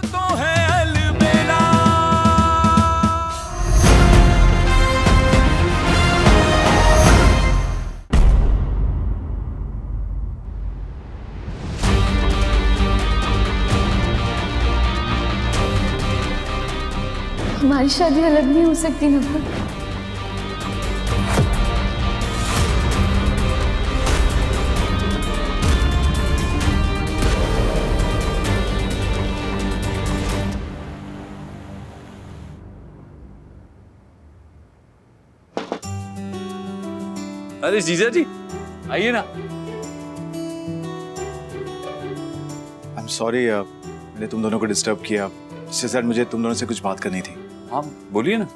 तो है अलबेला। हमारी शादी अलग नहीं हो सकती नकुल। अरे जीजा जी आइए ना। आई एम सॉरी, मैंने तुम दोनों को डिस्टर्ब किया। इससे सर मुझे तुम दोनों से कुछ बात करनी थी। हाँ बोलिए ना।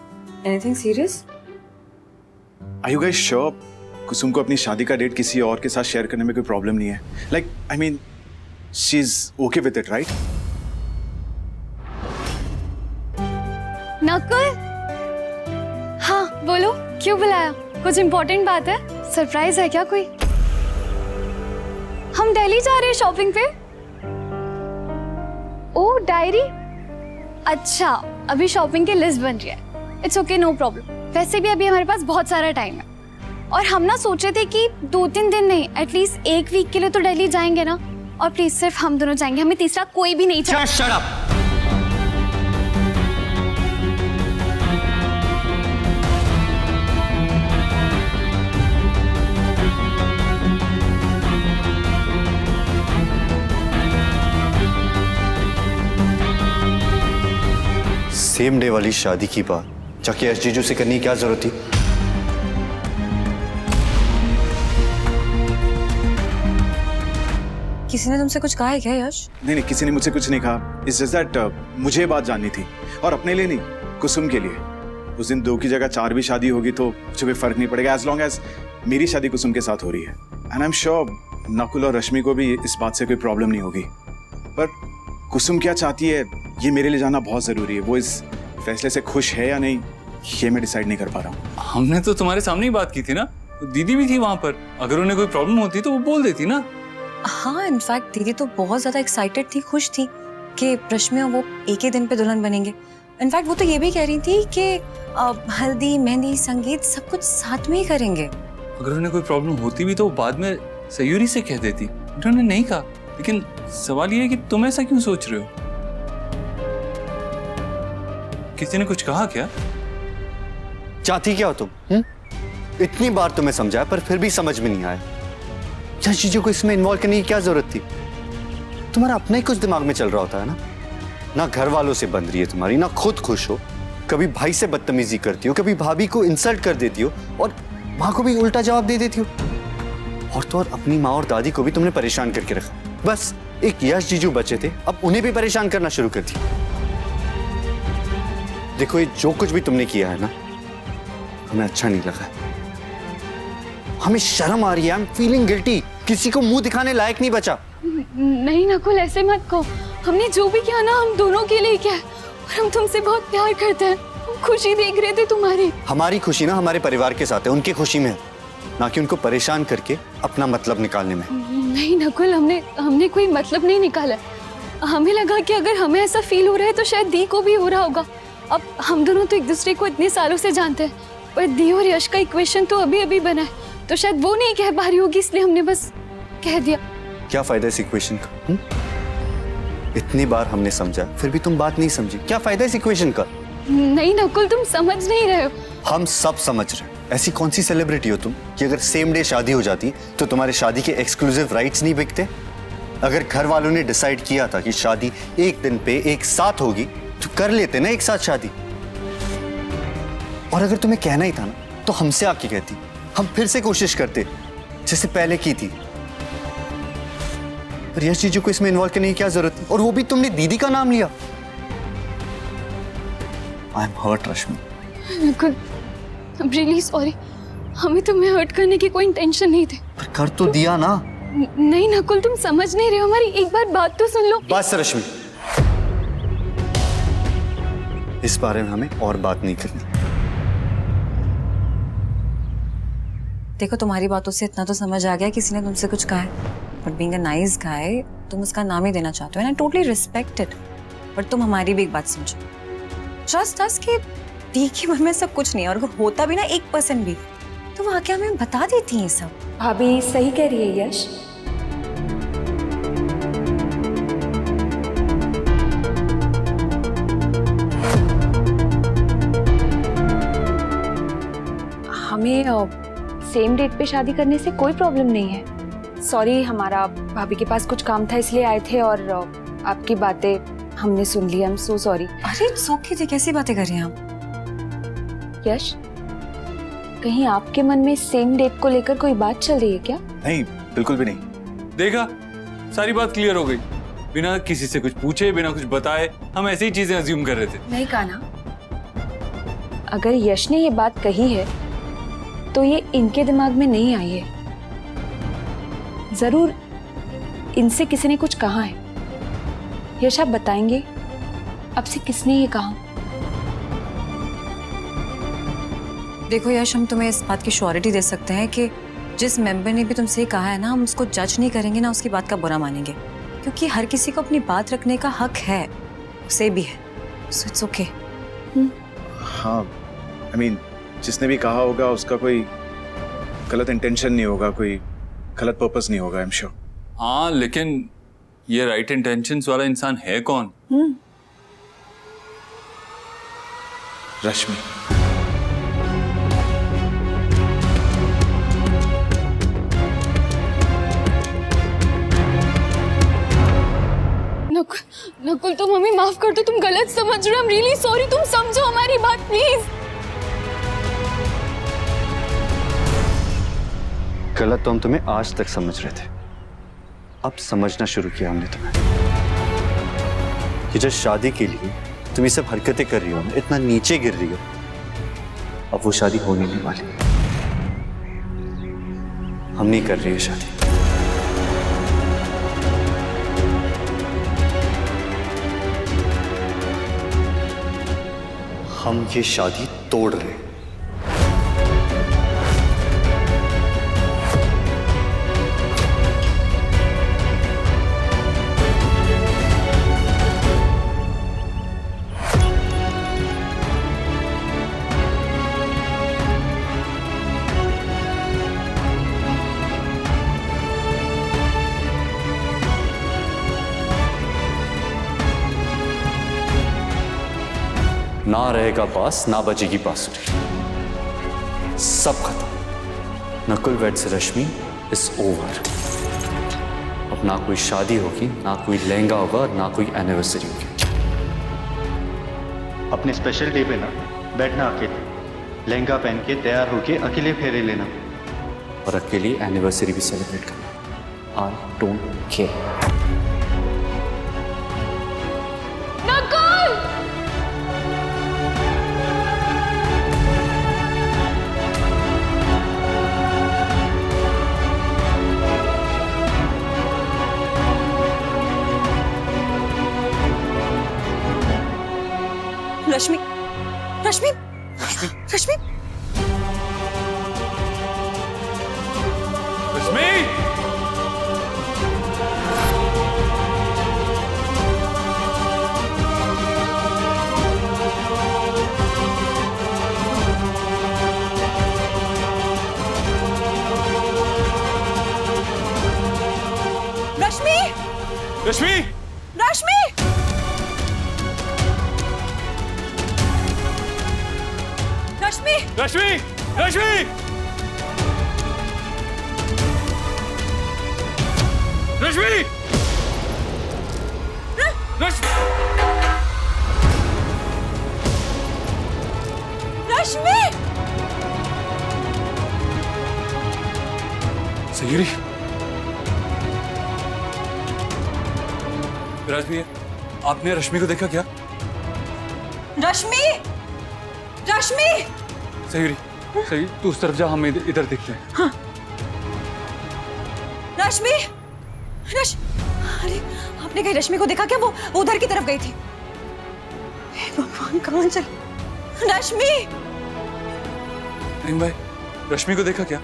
Anything serious? Are you guys sure Kusum को अपनी शादी का डेट किसी और के साथ शेयर करने में कोई प्रॉब्लम नहीं है? Like I mean she is okay with it, right? Nakul, हाँ बोलो, क्यों बुलाया? कुछ इम्पोर्टेंट बात है? सरप्राइज है क्या कोई? हम दिल्ली जा रहे हैं शॉपिंग पे। ओ डायरी, अच्छा अभी शॉपिंग की लिस्ट बन रही है। It's okay, no problem. वैसे भी अभी हमारे पास बहुत सारा टाइम है और हम ना सोचे थे कि 2-3 दिन नहीं, एटलीस्ट 1 वीक के लिए तो दिल्ली जाएंगे ना। और प्लीज सिर्फ हम दोनों जाएंगे, हमें तीसरा कोई भी नहीं चाहिए। Just shut up. Same day वाली शादी की बात जाके एस जीजू से करने की क्या जरूरत थी? किसी ने तुमसे कुछ कहा है क्या यश? नहीं, किसी ने मुझसे कुछ नहीं कहा। इट्स जस्ट दैट मुझे बात जाननी थी, और अपने लिए नहीं, कुसुम के लिए। उस दिन 2 की जगह 4 भी शादी होगी तो मुझे कोई फर्क नहीं पड़ेगा, एज लॉन्ग एज मेरी शादी कुसुम के साथ हो रही है। And I am sure Nakul और रश्मि को भी इस बात से कोई प्रॉब्लम नहीं होगी। पर कुसुम क्या चाहती है ये मेरे लिए जानना बहुत जरूरी है। वो इस फैसले से खुश है या नहीं ये मैं डिसाइड नहीं कर पा रहा हूँ। हमने तो तुम्हारे सामने ही बात की थी ना, दीदी भी थी वहां पर। अगर उन्हें कोई प्रॉब्लम होती तो वो बोल देती ना। हाँ, इनफैक्ट दीदी तो बहुत ज्यादा एक्साइटेड थी, खुश थी कि रश्मि और वो एक ही दिन पे दुल्हन बनेंगे। इनफैक्ट वो तो ये भी कह रही थी कि हल्दी, मेहंदी, संगीत सब कुछ साथ में ही करेंगे। अगर उन्हें कोई प्रॉब्लम होती भी तो वो बाद में सयूरी से कह देती। उन्होंने नहीं कहा। लेकिन सवाल ये है कि तुम ऐसा क्यों सोच रहे हो? किसी ने कुछ कहा क्या? चाहती क्या हो तुम? इतनी बार तुम्हें समझाया पर फिर भी समझ में नहीं आया। क्या चीजों को इसमें इन्वॉल्व करने की क्या जरूरत थी? तुम्हारा अपना ही कुछ दिमाग में चल रहा होता है ना। ना घर वालों से बन रही है तुम्हारी, ना खुद खुश हो। कभी भाई से बदतमीजी करती हो, कभी भाभी को इंसल्ट कर देती हो और माँ को भी उल्टा जवाब दे देती हो। और तो और अपनी माँ और दादी को भी तुमने परेशान करके रखा। बस एक यश जीजू बचे थे, अब उन्हें भी परेशान करना शुरू कर दिया। देखो ये जो कुछ भी तुमने किया है ना, हमें अच्छा नहीं लगा। हमें शर्म आ रही है। I am feeling guilty. किसी को मुंह दिखाने लायक नहीं बचा। नहीं नकुल, ऐसे मत कहो। हमने जो भी किया ना हम दोनों के लिए किया है और हम तुमसे बहुत प्यार करते हैं। हम खुशी देख रहे थे तुम्हारी। हमारी खुशी ना हमारे परिवार के साथ है, उनकी खुशी में है, ना कि उनको परेशान करके अपना मतलब निकालने में। नहीं नकुल, हमने कोई मतलब नहीं निकाला। हमें लगा कि अगर हमें ऐसा फील हो रहा है तो शायद दी को भी हो रहा होगा। अब हम दोनों तो एक दूसरे को इतने सालों से जानते हैं, पर दी और यश का इक्वेशन तो अभी अभी बना है, तो शायद वो नहीं कह पा रही होगी, इसलिए हमने बस कह दिया। क्या फायदा इस इक्वेशन का? इतनी बार हमने समझा फिर भी तुम बात नहीं समझी। क्या फायदा इस इक्वेशन का? नहीं नकुल, तुम समझ नहीं रहे हो। हम सब समझ रहे हैं। ऐसी कौन सी सेलिब्रिटी हो तुम कि अगर सेम डे शादी हो जाती तो तुम्हारे शादी के एक्सक्लूसिव राइट्स नहीं बिकते? अगर घर वालों ने डिसाइड किया था कि शादी एक दिन पे एक साथ होगी तो कर लेते ना एक साथ शादी। और अगर तुम्हें कहना ही था ना तो हमसे आके कहती, हम फिर से कोशिश करते जैसे पहले की थी। पर यश चीजों को इसमें इन्वॉल्व करने की क्या जरूरत थी? और वो भी तुमने दीदी का नाम लिया। I am hurt Rashmi. Nakul, I'm really sorry। हमें तुम्हें हर्ट करने की कोई इंटेंशन नहीं थी। पर कर तो दिया ना। नहीं नकुल, तुम समझ नहीं रहे हो। हमारी एक बार बात तो सुन लो। बस रश्मि, इस बारे में हमें और बात नहीं करनी। देखो तुम्हारी बातों से इतना तो समझ आ गया किसी ने तुमसे कुछ कहा है, but being a nice guy तुम उसका नाम ही देना चाहते हो, and I totally respect it. पर तुम हमारी भी एक बात समझो, ट्रस्ट अस कि दी के मन में सब कुछ नहीं है, और अगर होता भी ना 1% भी, तो वो आके हमें बता देती है सब। भाभी सही कह रही है यश। हमें सेम डेट पे शादी करने से कोई प्रॉब्लम नहीं है। सॉरी, हमारा भाभी के पास कुछ काम था इसलिए आए थे, और आपकी बातें हमने सुन ली। I am so sorry. अरे सोखे थे, कैसी बातें कर रहे हैं आप? यश, कहीं आपके मन में सेम डेट को लेकर कोई बात चल रही है क्या? नहीं, बिल्कुल भी नहीं। देखा, सारी बात क्लियर हो गई। बिना किसी से कुछ पूछे, बिना कुछ बताए हम ऐसी ही चीजें अज्यूम कर रहे थे। नहीं कहा ना, अगर यश ने ये बात कही है तो ये इनके दिमाग में नहीं आई है, जरूर इनसे किसी ने कुछ कहा है। यश, आप बताएंगे आपसे किसने ये कहा? देखो यश, हम तुम्हें इस बात की श्योरिटी दे सकते हैं कि जिस मेंबर ने भी तुमसे कहा है ना, हम उसको जज नहीं करेंगे ना उसकी बात का बुरा मानेंगे, क्योंकि हर किसी को अपनी बात रखने का हक है, उसे भी है। So it's okay. हाँ, आई मीन जिसने भी कहा होगा उसका कोई गलत इंटेंशन नहीं होगा, कोई गलत पर्पस नहीं होगा, आई एम श्योर। हाँ, लेकिन ये राइट इंटेंशंस वाला इंसान है कौन? रश्मि। नकुल तुम हमें माफ कर दो, तुम गलत समझ रहे हो। आई एम रियली सॉरी, तुम समझो हमारी बात प्लीज। गलत तो हम तुम्हें आज तक समझ रहे थे, अब समझना शुरू किया हमने तुम्हें कि जब शादी के लिए तुम ये सब हरकतें कर रही हो, इतना नीचे गिर रही हो, अब वो शादी होने नहीं वाली। हम नहीं कर रही है शादी। हम ये शादी तोड़ रहे हैं। ना रहेगा बास, ना बजेगी बांसुरी, सब खत्म। Nakul weds Rashmi is over. अब ना कोई शादी होगी, ना कोई लहंगा होगा, और ना कोई एनिवर्सरी होगी। अपने स्पेशल डे पे ना बैठना अकेले, लहंगा पहन के तैयार होके अकेले फेरे लेना, और अकेली एनिवर्सरी भी सेलिब्रेट करना। I don't care. Rashmi, Rashmi, Rashmi, Rashmi! Rashmi, Rashmi! Rashmi, Rashmi, Rashmi! Rashmi! Rashmi! Rashmi! Rashmi! Sayuri, Rajvi, आपने रश्मि को देखा क्या? रश्मि, रश्मि, सयूरी, सही, तू उस तरफ जा, हम इधर देखते हैं। हाँ। रश्मि, अरे आपने कहीं रश्मि को देखा क्या? वो उधर की तरफ गई थी। हे भगवान, कहाँ चल? रश्मि! भाई, रश्मि को देखा क्या?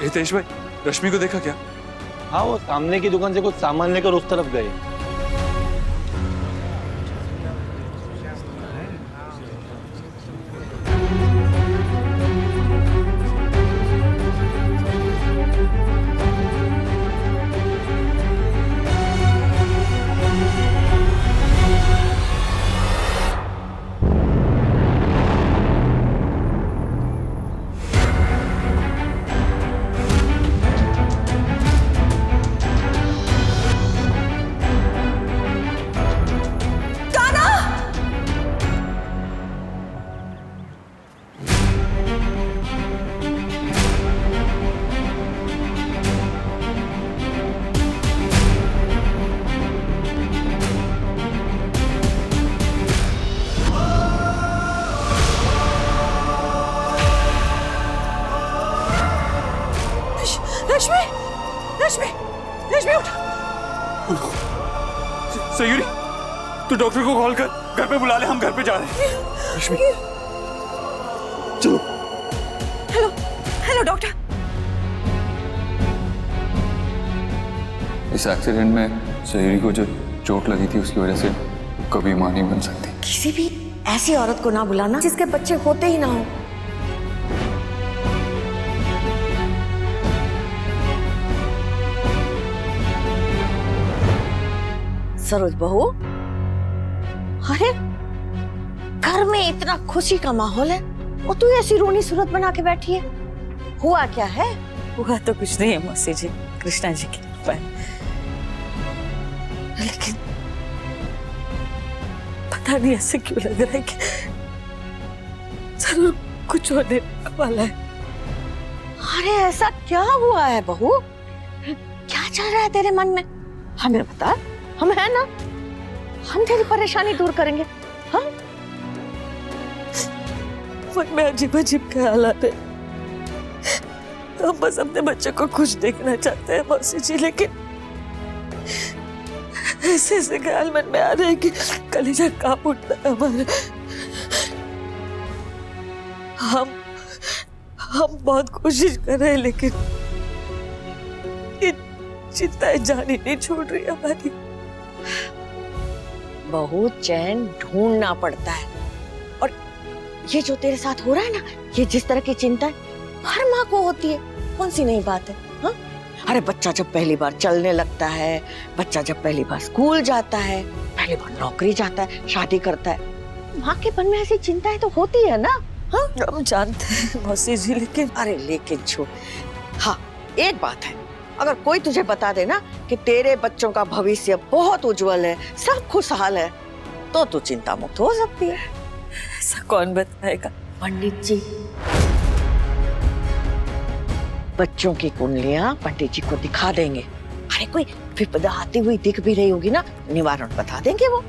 हितेश भाई, रश्मि को देखा क्या? हाँ, वो सामने की दुकान से कुछ सामान लेकर उस तरफ गए। रश्मि, रश्मि, रश्मि उठ। सयूरी, तू डॉक्टर को कॉल कर, घर पे बुला ले, हम घर पे जा रहे हैं। रश्मि, चलो। Hello, hello doctor. इस एक्सीडेंट में सयूरी को जो चोट लगी थी उसकी वजह से कभी मां नहीं बन सकती। किसी भी ऐसी औरत को ना बुलाना जिसके बच्चे होते ही ना हो। सरोज बहू, अरे घर में इतना खुशी का माहौल है और तू ऐसी रोनी सूरत बना के बैठी है, हुआ क्या है? हुआ तो कुछ नहीं है मौसी जी, कृष्णा जी की कृपा है। लेकिन पता नहीं ऐसे क्यों लग रहा है कि जरूर कुछ होने वाला है। अरे ऐसा क्या हुआ है बहू? क्या चल रहा है तेरे मन में? हमें बता, हम है ना, हम तेरी परेशानी दूर करेंगे। हाँ, मन में अजीब अजीब ख्यालात है। हम बस अपने बच्चे को खुश देखना चाहते हैं मौसी जी, लेकिन ऐसे ऐसे ख्याल मन में आ रहे हैं कि कलेजा कांप उठता है हमारा। हम बहुत कोशिश कर रहे हैं, लेकिन ये चिंताएं जान ही नहीं छोड़ रही हमारी। बहुत चैन ढूंढना पड़ता है, और ये जो तेरे साथ हो रहा है ना, ये जिस तरह की चिंता हर माँ को होती है, कौन सी नई बात है? हाँ? अरे बच्चा जब पहली बार चलने लगता है, बच्चा जब पहली बार स्कूल जाता है, पहली बार नौकरी जाता है, शादी करता है, माँ के मन में ऐसी चिंताएं तो होती है ना। हाँ? हम जानते हैं मौसी जी, लेकिन अरे लेकिन छोड़। हाँ, एक बात है, अगर कोई तुझे बता दे ना कि तेरे बच्चों का भविष्य बहुत उज्जवल है, सब खुशहाल है, तो तू चिंता मुक्त हो सकती है। ऐसा कौन बताएगा? पंडित जी। बच्चों की कुंडलियां पंडित जी को दिखा देंगे। अरे कोई विपदा आती हुई दिख भी रही होगी ना, निवारण बता देंगे वो।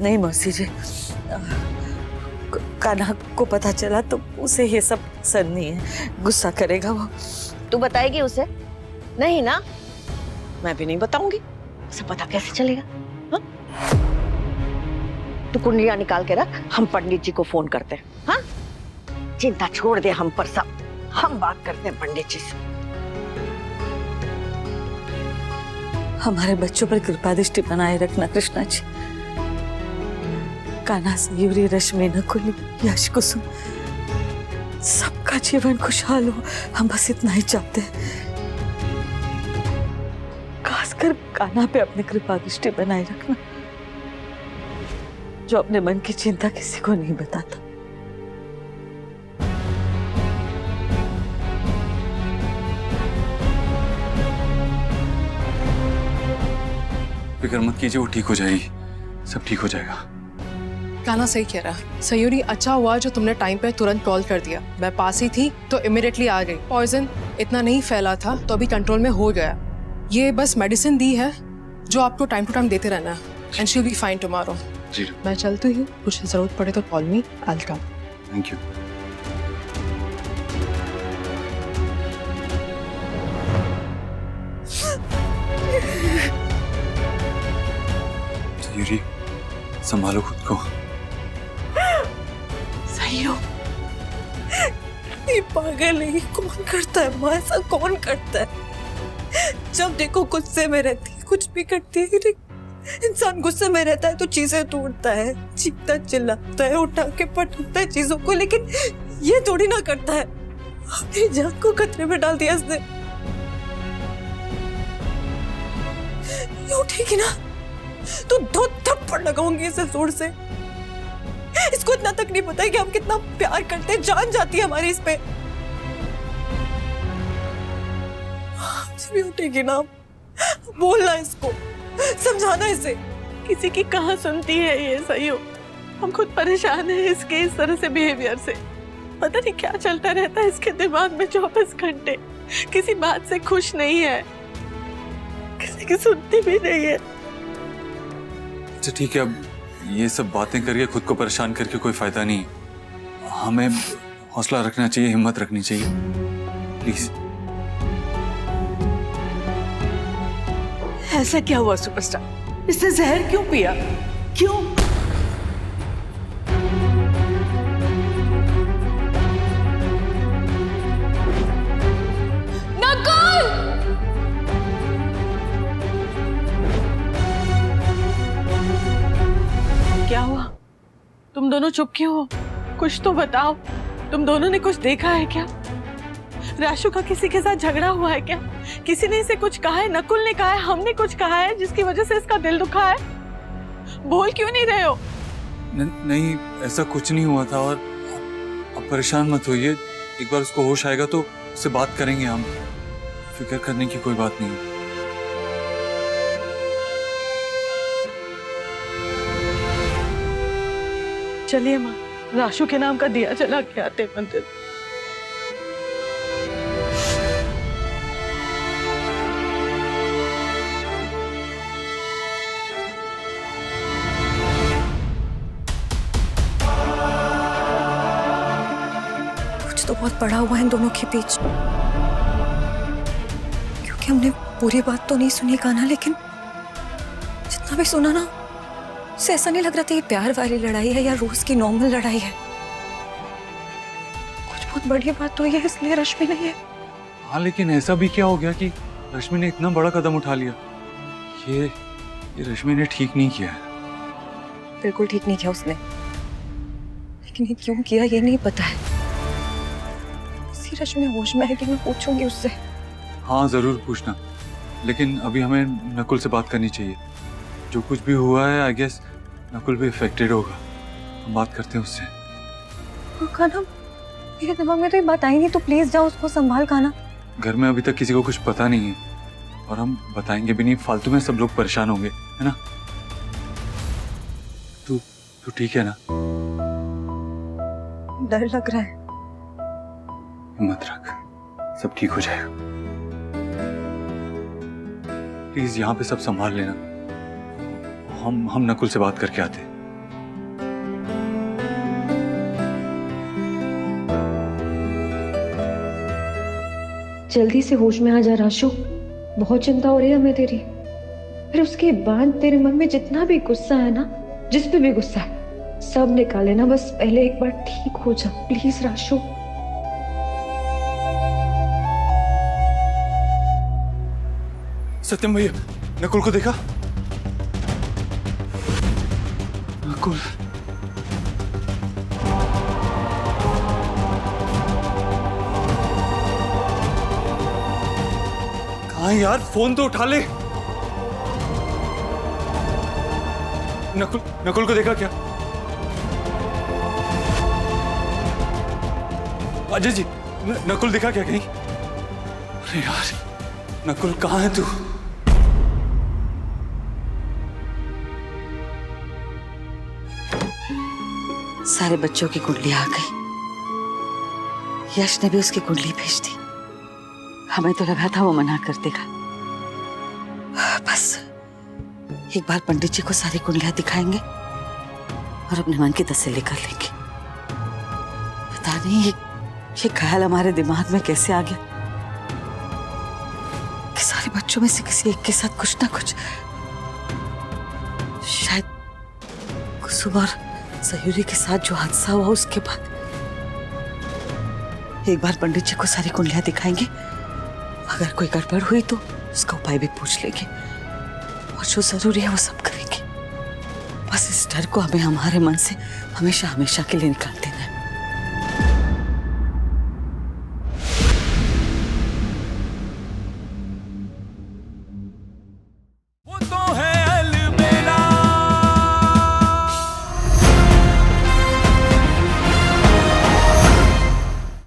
नहीं मौसी जी, कान्हा को पता चला तो उसे ये सब पसंद नहीं है, गुस्सा करेगा वो। तू बताएगी उसे? नहीं ना, मैं भी नहीं बताऊंगी, उसे पता कैसे चलेगा? हाँ? तू कुंडलियां निकाल के रख, हम पंडित जी को फोन करते हैं। हाँ? चिंता छोड़ दे हम पर सब, हम बात करते हैं पंडित जी से। हमारे बच्चों पर कृपा दृष्टि बनाए रखना कृष्णा जी। कान्हा, सयूरी, रश्मि, नकुल, यश, कुसुम, सबका जीवन खुशहाल हो, हम बस इतना ही चाहते हैं। खासकर कान्हा पे अपनी कृपा दृष्टि बनाए रखना, जो अपने मन की चिंता किसी को नहीं बताता। फिक्र मत कीजिए, वो ठीक हो जाएगी, सब ठीक हो जाएगा। कान्हा सही कह रहा है। सयूरी, अच्छा हुआ जो तुमने टाइम पे तुरंत कॉल कर दिया। मैं पास ही थी तो इमीडिएटली आ गई। पॉइजन इतना नहीं फैला था तो अभी कंट्रोल में हो गया। ये बस मेडिसिन दी है जो आपको टाइम टू टाइम देते रहना है, and she will be fine tomorrow. जी, मैं चलती हूँ, कुछ जरूरत पड़े तो call me, I will come. Thank you. Sayuri, संभालो खुद को। सही हो, ये पागल है, ये कौन करता है माँ, ऐसा कौन करता है? जब देखो गुस्से में रहती है, कुछ भी करती है। इंसान गुस्से में रहता है तो चीजें तोड़ता है, चीखता चिल्लाता है, उठा के पटकता है चीजों को, लेकिन ये थोड़ी ना करता है। अपनी जान को खतरे में डाल दिया इसने। ये उठेगी ना तो 2 थप्पड़ लगाऊंगी इसे जोर से। इसको इतना तक नहीं पता है कि हम कितना प्यार करते हैं, जान जाती है हमारी इस पे। भी उठेगी ना, बोलना इसको, समझाना इसे। किसी की कहाँ सुनती है ये सही हो। हम खुद परेशान हैं इसके इस तरह से बिहेवियर से। पता नहीं क्या चलता रहता है इसके दिमाग में 24 घंटे। किसी बात से खुश नहीं है, किसी की सुनती भी नहीं है। अच्छा ठीक है, अब ये सब बातें करके खुद को परेशान करके कोई फायदा नहीं। हमें हौसला रखना चाहिए, हिम्मत रखनी चाहिए, प्लीज। ऐसा क्या हुआ सुपरस्टार? इसने जहर क्यों पिया? क्यों? नकुल! क्या हुआ? तुम दोनों चुप क्यों हो? कुछ तो बताओ। तुम दोनों ने कुछ देखा है क्या? राशु का किसी के साथ झगड़ा हुआ है क्या? किसी ने इसे कुछ कहा है? नकुल ने कहा है, हमने कुछ कहा है जिसकी वजह से इसका दिल दुखा है? बोल क्यों नहीं रहे हो? नहीं, ऐसा कुछ नहीं हुआ था। और अब परेशान मत होइए, एक बार उसको होश आएगा तो उससे बात करेंगे हम। फिक्र करने की कोई बात नहीं है। चलिए माँ, राशु के नाम का दिया जला के आते मंदिर। तो बहुत बड़ा हुआ है इन दोनों के बीच, क्योंकि हमने पूरी बात तो नहीं सुनी कान्हा, लेकिन जितना भी सुना ना, उसे ऐसा नहीं लग रहा था ये प्यार वाली लड़ाई है या रोज की नॉर्मल लड़ाई है। कुछ बहुत बड़ी बात तो ये इसलिए रश्मि नहीं है। हाँ, लेकिन ऐसा भी क्या हो गया कि रश्मि ने इतना बड़ा कदम उठा लिया? ये रश्मि ने ठीक नहीं किया है। बिल्कुल ठीक नहीं किया उसने, लेकिन ये क्यों किया ये नहीं पता है। रश्मि होश में है कि मैं पूछूंगी उससे। हाँ जरूर पूछना, लेकिन अभी हमें नकुल से बात करनी चाहिए। जो कुछ भी हुआ है आई गेस नकुल भी अफेक्टेड होगा। हम बात करते हैं उससे। कान्हा, मेरे दिमाग में तो ये बात आई नहीं, तो प्लीज जाओ उसको संभाल कान्हा। घर में अभी तक किसी को कुछ पता नहीं है और हम बताएंगे भी नहीं, फालतू में सब लोग परेशान होंगे, है ना? तू ठीक है ना? डर लग रहा है। हिम्मत रख, सब ठीक हो जाएगा। प्लीज यहाँ पे सब संभाल लेना। हम नकुल से बात करके आते हैं। जल्दी से होश में आ जा राशु, बहुत चिंता हो रही है हमें तेरी। फिर उसके बाद तेरे मन में जितना भी गुस्सा है ना, जिस पे भी गुस्सा है, सब निकाले ना। बस पहले एक बार ठीक हो जा प्लीज राशु। सत्यम भैया, नकुल को देखा? नकुल कहाँ है यार? फोन तो उठा ले। नकुल को देखा क्या? अजय जी, नकुल दिखा क्या कहीं? अरे यार, नकुल कहाँ है तू? सारे बच्चों की कुंडली आ गई। यश ने भी उसकी कुंडली भेज दी। हमें तो लगा था वो मना कर देगा। बस एक बार पंडित जी को सारी कुंडलियां दिखाएंगे और अपने मन की तसल्ली कर लेंगे। पता नहीं ये ख्याल हमारे दिमाग में कैसे आ गया कि सारे बच्चों में से किसी एक के साथ कुछ ना कुछ, शायद कुसुम और सयूरी के साथ जो हादसा हुआ उसके बाद। एक बार पंडित जी को सारी कुंडलियां दिखाएंगे, अगर कोई गड़बड़ हुई तो उसका उपाय भी पूछ लेंगे और जो जरूरी है वो सब करेंगे। बस इस डर को हमें हमारे मन से हमेशा हमेशा के लिए निकाल देना।